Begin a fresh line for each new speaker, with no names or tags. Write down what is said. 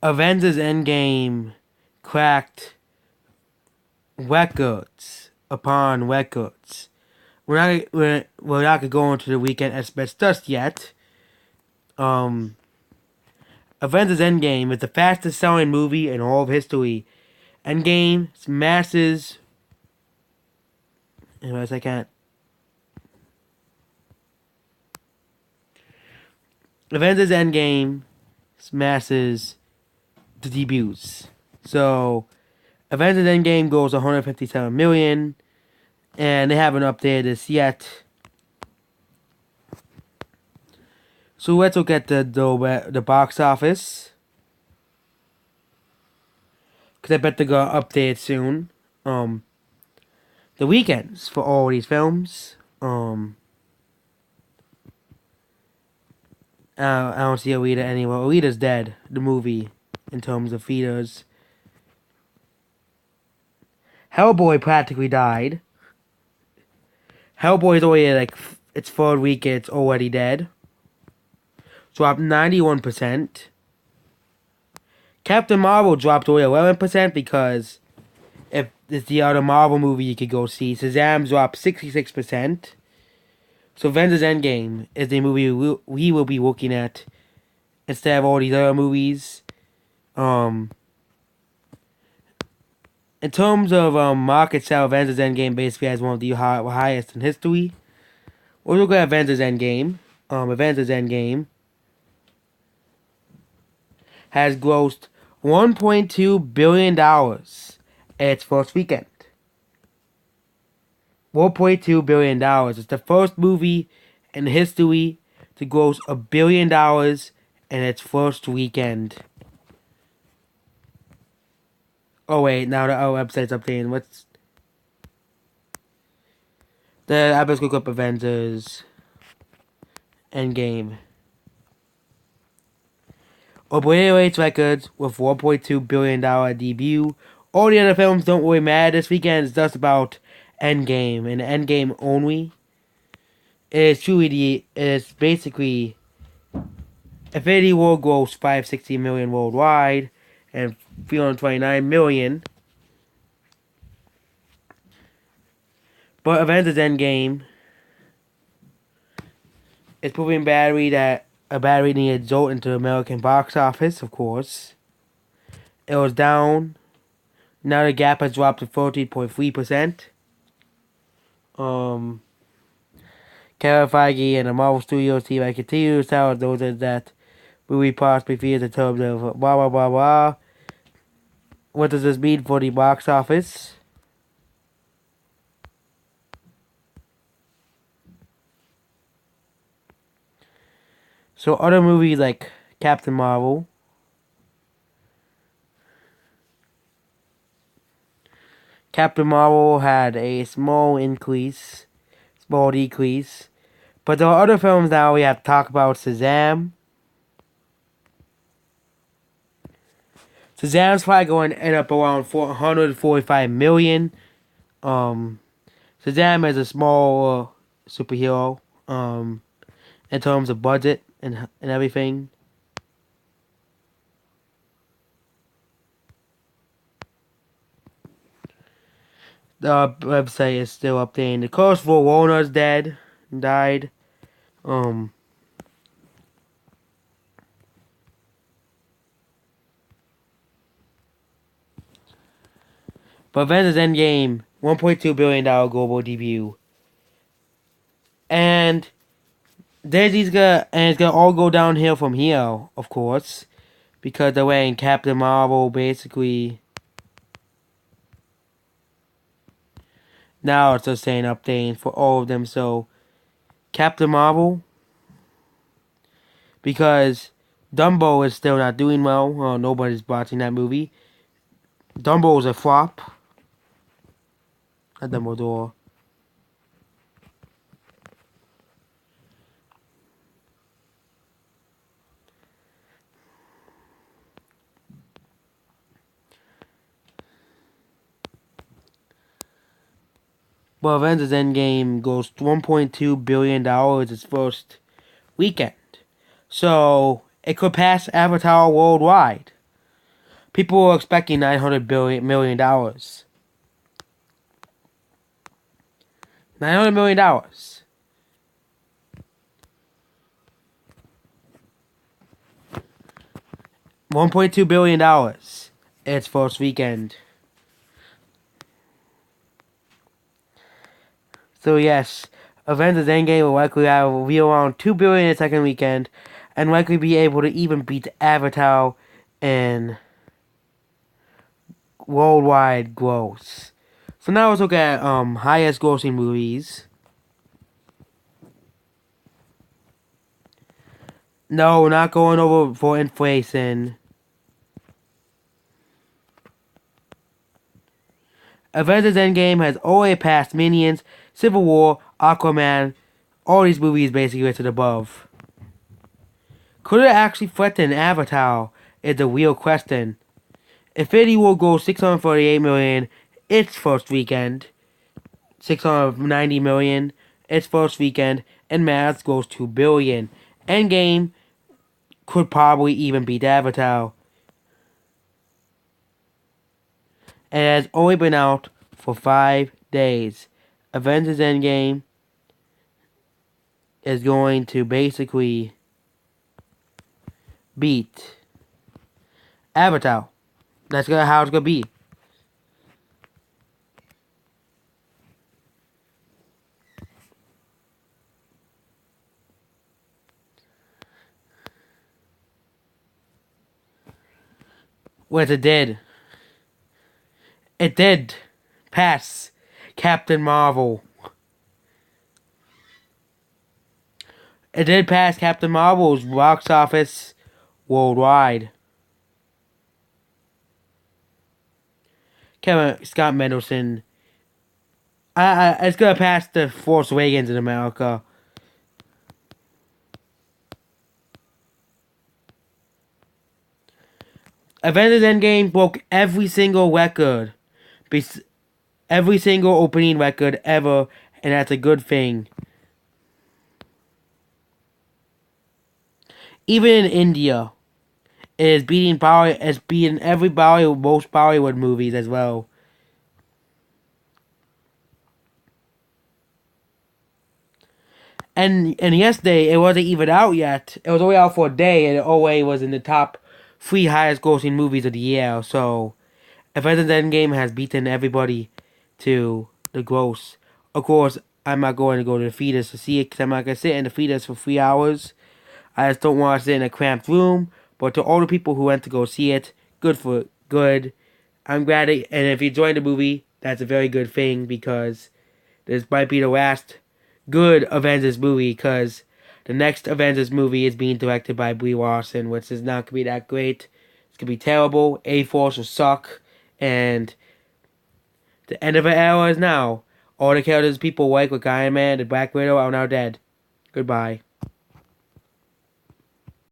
Avengers Endgame cracked records upon records. We're not gonna go into the weekend aspects just yet. Um, Avengers Endgame is the fastest selling movie in all of history. Endgame smashes. Anyways, I can't. Avengers Endgame smashes the debuts. So, Avengers Endgame goes 157 million, and they haven't updated this yet. So let's look at the box office, because I bet they're gonna update soon. The weekends for all these films. I don't see Alita anywhere. Alita's dead. The movie, in terms of theaters. Hellboy practically died. Hellboy's already like its third week. It's already dead. Dropped 91%. Captain Marvel dropped away 11% because if it's the other Marvel movie you could go see. Shazam dropped 66%. So Avengers Endgame is the movie we will be looking at instead of all these other movies. In terms of market share, Avengers Endgame basically has one of the highest in history. We'll look at Avengers Endgame. Avengers Endgame has grossed $1.2 billion its first weekend. $1.2 billion. It's the first movie in history to gross $1 billion in its first weekend. Oh wait, now the website's updating. What's the Let's look up Avengers Endgame. Obliterates records with $1.2 billion debut. All the other films don't really matter this weekend. It's just about Endgame and Endgame only. It's basically Infinity War grossed 560 million worldwide and 329 million. But Avengers Endgame is proving a battery needed jolt into the American box office, of course. It was down. Now the gap has dropped to 13.3%. Kevin Feige and the Marvel Studios team I continue to tell those that movie possibly fears in terms of blah blah blah blah. What does this mean for the box office? So other movies like Captain Marvel, had a small decrease. But there are other films now we have to talk about. Shazam. Shazam's probably going to end up around 445 million. Shazam is a small superhero. In terms of budget and everything. The website is still updating. The course for Warner's died. But Avengers Endgame, $1.2 billion global debut. And it's gonna all go downhill from here, of course. Because they're wearing Captain Marvel basically. Now it's just saying updating for all of them. So Captain Marvel, because Dumbo is still not doing well. Nobody's watching that movie. Dumbo is a flop. Not Dumbledore. Well, Avengers Endgame goes $1.2 billion its first weekend. So, it could pass Avatar worldwide. People were expecting $900 million. $900 million. $1.2 billion. Its first weekend. So yes, Avengers Endgame will likely be around 2 billion in its second weekend, and likely be able to even beat Avatar in worldwide gross. So now let's look at highest grossing movies. No, we're not going over for inflation. Avengers Endgame has already passed Minions, Civil War, Aquaman, all these movies basically listed above. Could it actually threaten Avatar is the real question. Infinity War goes 648 million its first weekend, 690 million its first weekend, and Mass goes 2 billion. Endgame could probably even beat Avatar. It has only been out for 5 days. Avengers Endgame is going to basically beat Avatar. That's how it's gonna be. What it did. It did pass Captain Marvel. It did pass Captain Marvel's box office worldwide. Kevin Scott Mendelsohn. It's gonna pass the Force Awakens in America. Avengers Endgame broke every single record. Every single opening record ever, and that's a good thing. Even in India, it is beating every most Bollywood movies as well. And yesterday it wasn't even out yet. It was only out for a day, and it already was in the top 3 highest grossing movies of the year. So, Avengers Endgame has beaten everybody to the gross. Of course, I'm not going to go to the theaters to see it because I'm not going to sit in the theaters for 3 hours. I just don't want to sit in a cramped room. But to all the people who went to go see it, good. I'm glad and if you enjoyed the movie, that's a very good thing because this might be the last good Avengers movie because the next Avengers movie is being directed by Brie Larson, which is not going to be that great. It's going to be terrible. A-Force will suck. And the end of an era is now. All the characters people like Iron Man and Black Widow are now dead. Goodbye.